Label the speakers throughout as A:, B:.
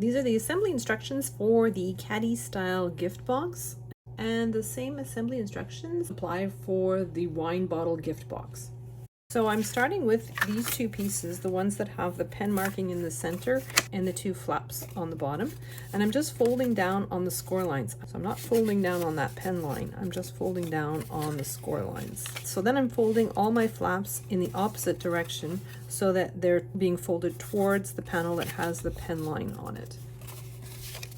A: These are the assembly instructions for the Caddy style gift box, and the same assembly instructions apply for the wine bottle gift box. So I'm starting with these two pieces, the ones that have the pen marking in the center and the two flaps on the bottom, and I'm just folding down on the score lines. So I'm not folding down on that pen line, I'm just folding down on the score lines. So then I'm folding all my flaps in the opposite direction so that they're being folded towards the panel that has the pen line on it.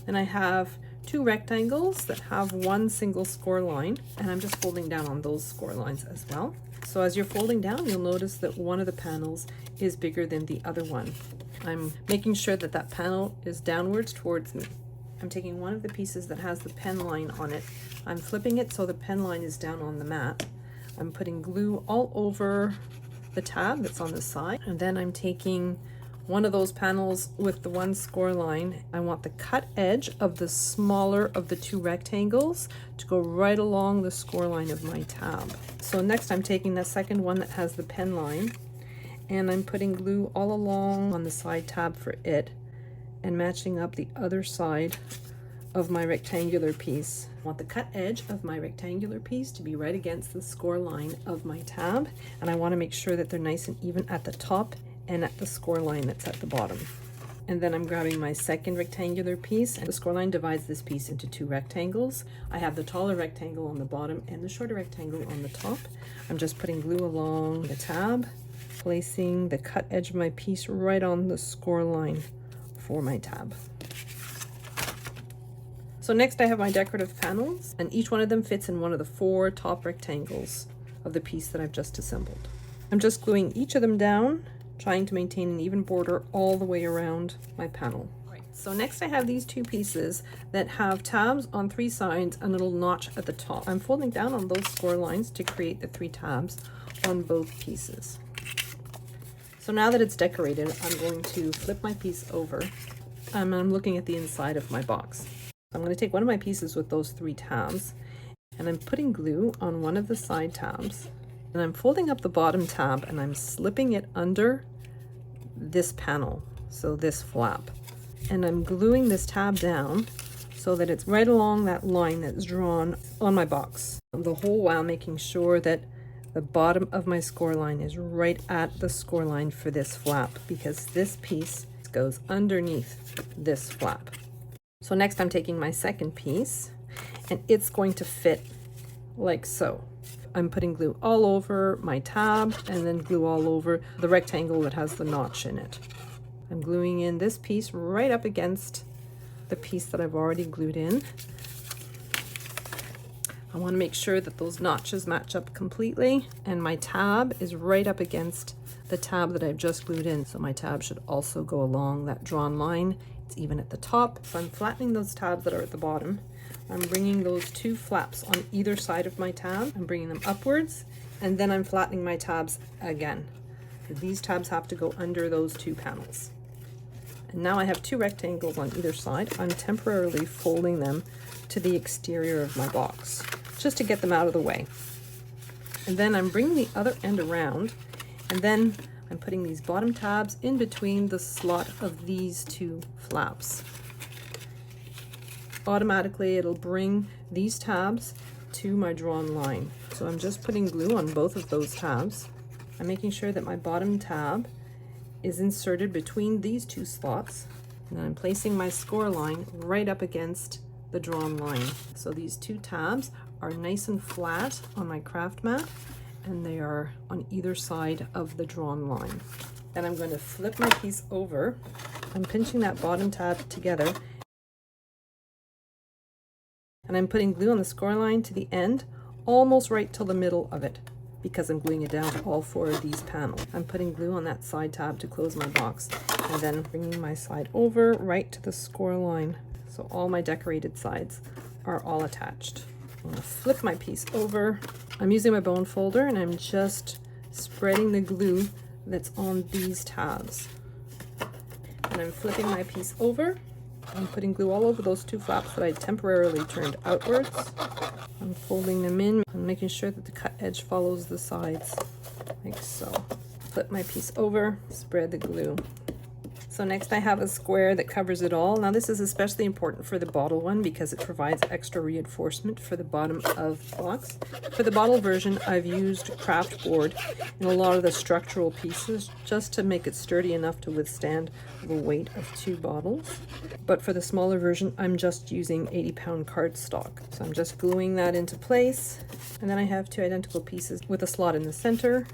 A: And I have two rectangles that have one single score line, and I'm just folding down on those score lines as well. So as you're folding down, you'll notice that one of the panels is bigger than the other one. I'm making sure that that panel is downwards towards me. I'm taking one of the pieces that has the pen line on it. I'm flipping it so the pen line is down on the mat. I'm putting glue all over the tab that's on the side, and then I'm taking one of those panels with the one score line. I want the cut edge of the smaller of the two rectangles to go right along the score line of my tab. So next I'm taking the second one that has the pen line, and I'm putting glue all along on the side tab for it and matching up the other side of my rectangular piece. I want the cut edge of my rectangular piece to be right against the score line of my tab, and I want to make sure that they're nice and even at the top and at the score line that's at the bottom. And then I'm grabbing my second rectangular piece, and the score line divides this piece into two rectangles. I have the taller rectangle on the bottom and the shorter rectangle on the top. I'm just putting glue along the tab, placing the cut edge of my piece right on the score line for my tab. So next I have my decorative panels, and each one of them fits in one of the four top rectangles of the piece that I've just assembled. I'm just gluing each of them down, trying to maintain an even border all the way around my panel. Right. So next I have these two pieces that have tabs on three sides and a little notch at the top. I'm folding down on those score lines to create the three tabs on both pieces. So now that it's decorated, I'm going to flip my piece over, and I'm looking at the inside of my box. I'm going to take one of my pieces with those three tabs, and I'm putting glue on one of the side tabs, and I'm folding up the bottom tab and I'm slipping it under this panel, so this flap, and I'm gluing this tab down so that it's right along that line that's drawn on my box, the whole while making sure that the bottom of my score line is right at the score line for this flap, because this piece goes underneath this flap. So next I'm taking my second piece, and it's going to fit like so. I'm putting glue all over my tab and then glue all over the rectangle that has the notch in it. I'm gluing in this piece right up against the piece that I've already glued in. I want to make sure that those notches match up completely, and my tab is right up against the tab that I've just glued in. So my tab should also go along that drawn line. It's even at the top. So I'm flattening those tabs that are at the bottom. I'm bringing those two flaps on either side of my tab. I'm bringing them upwards, and then I'm flattening my tabs again. These tabs have to go under those two panels. And now I have two rectangles on either side. I'm temporarily folding them to the exterior of my box, just to get them out of the way. And then I'm bringing the other end around, and then I'm putting these bottom tabs in between the slot of these two flaps. Automatically it'll bring these tabs to my drawn line. So I'm just putting glue on both of those tabs. I'm making sure that my bottom tab is inserted between these two slots, and I'm placing my score line right up against the drawn line. So these two tabs are nice and flat on my craft mat, and they are on either side of the drawn line. Then I'm going to flip my piece over. I'm pinching that bottom tab together, and I'm putting glue on the score line to the end, almost right till the middle of it, because I'm gluing it down to all four of these panels. I'm putting glue on that side tab to close my box, and then bringing my side over right to the score line. So all my decorated sides are all attached. I'm going to flip my piece over. I'm using my bone folder, and I'm just spreading the glue that's on these tabs. And I'm flipping my piece over. I'm putting glue all over those two flaps that I temporarily turned outwards. I'm folding them in and making sure that the cut edge follows the sides, like so. Flip my piece over, spread the glue, So next I have a square that covers it all. Now this is especially important for the bottle one because it provides extra reinforcement for the bottom of the box. For the bottle version, I've used craft board in a lot of the structural pieces just to make it sturdy enough to withstand the weight of 2 bottles. But for the smaller version, I'm just using 80-pound cardstock. So I'm just gluing that into place. And then I have 2 identical pieces with a slot in the center.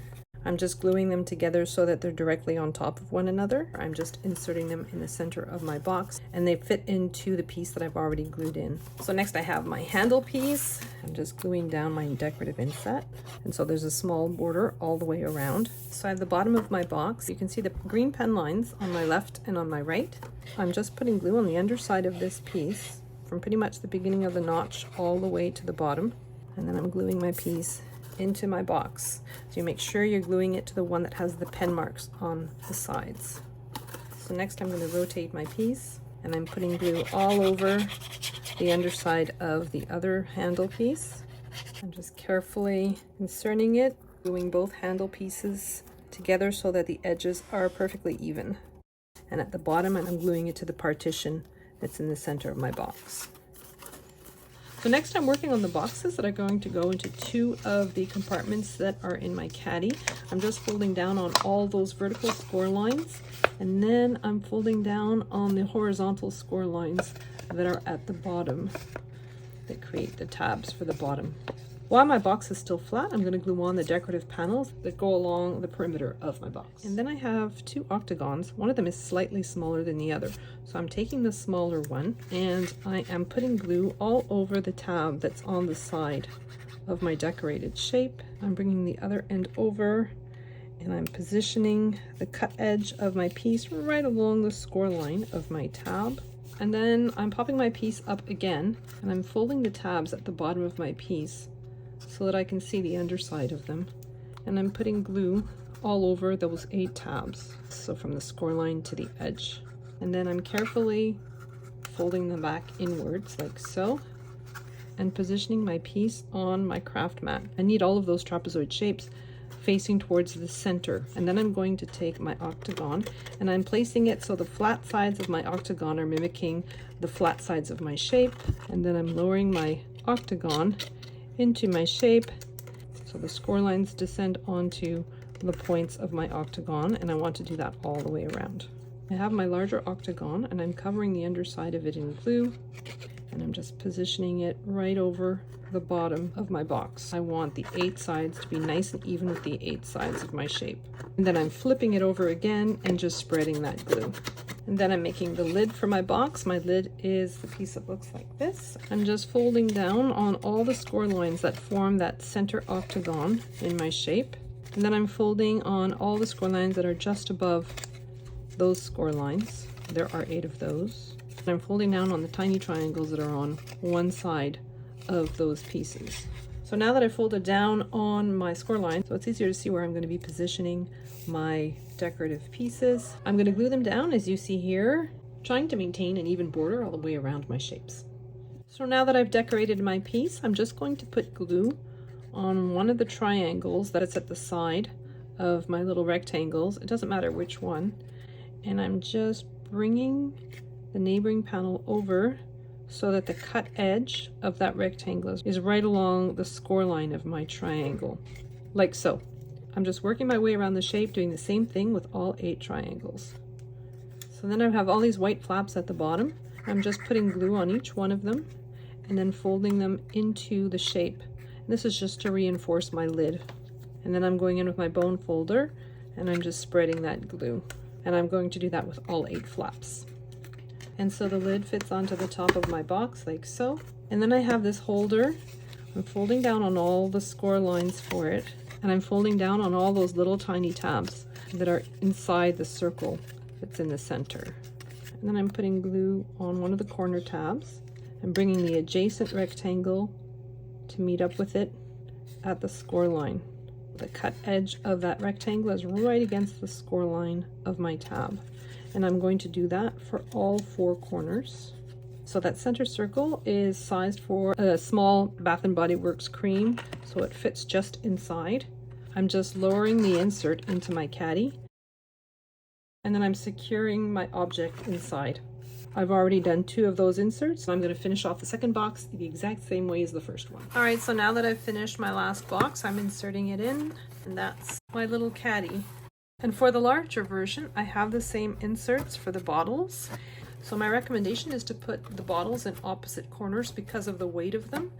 A: I'm just gluing them together so that they're directly on top of one another. I'm just inserting them in the center of my box and they fit into the piece that I've already glued in. So next I have my handle piece. I'm just gluing down my decorative inset. And so there's a small border all the way around. So I have the bottom of my box. You can see the green pen lines on my left and on my right. I'm just putting glue on the underside of this piece from pretty much the beginning of the notch all the way to the bottom. And then I'm gluing my piece into my box. So you make sure you're gluing it to the one that has the pen marks on the sides. So next I'm going to rotate my piece and I'm putting glue all over the underside of the other handle piece. I'm just carefully inserting it, gluing both handle pieces together so that the edges are perfectly even. And at the bottom I'm gluing it to the partition that's in the center of my box. So next I'm working on the boxes that are going to go into 2 of the compartments that are in my caddy. I'm just folding down on all those vertical score lines, and then I'm folding down on the horizontal score lines that are at the bottom that create the tabs for the bottom. While my box is still flat, I'm going to glue on the decorative panels that go along the perimeter of my box. And then I have 2 octagons. One of them is slightly smaller than the other. So I'm taking the smaller one and I am putting glue all over the tab that's on the side of my decorated shape. I'm bringing the other end over and I'm positioning the cut edge of my piece right along the score line of my tab. And then I'm popping my piece up again and I'm folding the tabs at the bottom of my piece so that I can see the underside of them. And I'm putting glue all over those 8 tabs, so from the score line to the edge. And then I'm carefully folding them back inwards like so and positioning my piece on my craft mat. I need all of those trapezoid shapes facing towards the center. And then I'm going to take my octagon and I'm placing it so the flat sides of my octagon are mimicking the flat sides of my shape. And then I'm lowering my octagon into my shape so the score lines descend onto the points of my octagon, and I want to do that all the way around. I have my larger octagon and I'm covering the underside of it in glue and I'm just positioning it right over the bottom of my box. I want the 8 sides to be nice and even with the 8 sides of my shape. And then I'm flipping it over again and just spreading that glue. And then I'm making the lid for my box. My lid is the piece that looks like this. I'm just folding down on all the score lines that form that center octagon in my shape. And then I'm folding on all the score lines that are just above those score lines. There are 8 of those. And I'm folding down on the tiny triangles that are on one side of those pieces. So now that I've folded down on my score line, so it's easier to see where I'm going to be positioning my decorative pieces. I'm going to glue them down as you see here, trying to maintain an even border all the way around my shapes. So now that I've decorated my piece, I'm just going to put glue on one of the triangles that is at the side of my little rectangles. It doesn't matter which one. And I'm just bringing the neighboring panel over so that the cut edge of that rectangle is right along the score line of my triangle, like so. I'm just working my way around the shape, doing the same thing with all 8 triangles. So then I have all these white flaps at the bottom. I'm just putting glue on each one of them and then folding them into the shape. And this is just to reinforce my lid. And then I'm going in with my bone folder and I'm just spreading that glue. And I'm going to do that with all 8 flaps. And so the lid fits onto the top of my box like so. And then I have this holder. I'm folding down on all the score lines for it. And I'm folding down on all those little tiny tabs that are inside the circle that's in the center. And then I'm putting glue on one of the corner tabs and bringing the adjacent rectangle to meet up with it at the score line. The cut edge of that rectangle is right against the score line of my tab. And I'm going to do that for all 4 corners. So that center circle is sized for a small Bath & Body Works cream, so it fits just inside. I'm just lowering the insert into my caddy and then I'm securing my object inside. I've already done 2 of those inserts, so I'm going to finish off the second box the exact same way as the first one. All right, so now that I've finished my last box, I'm inserting it in, and that's my little caddy. And for the larger version, I have the same inserts for the bottles. So my recommendation is to put the bottles in opposite corners because of the weight of them.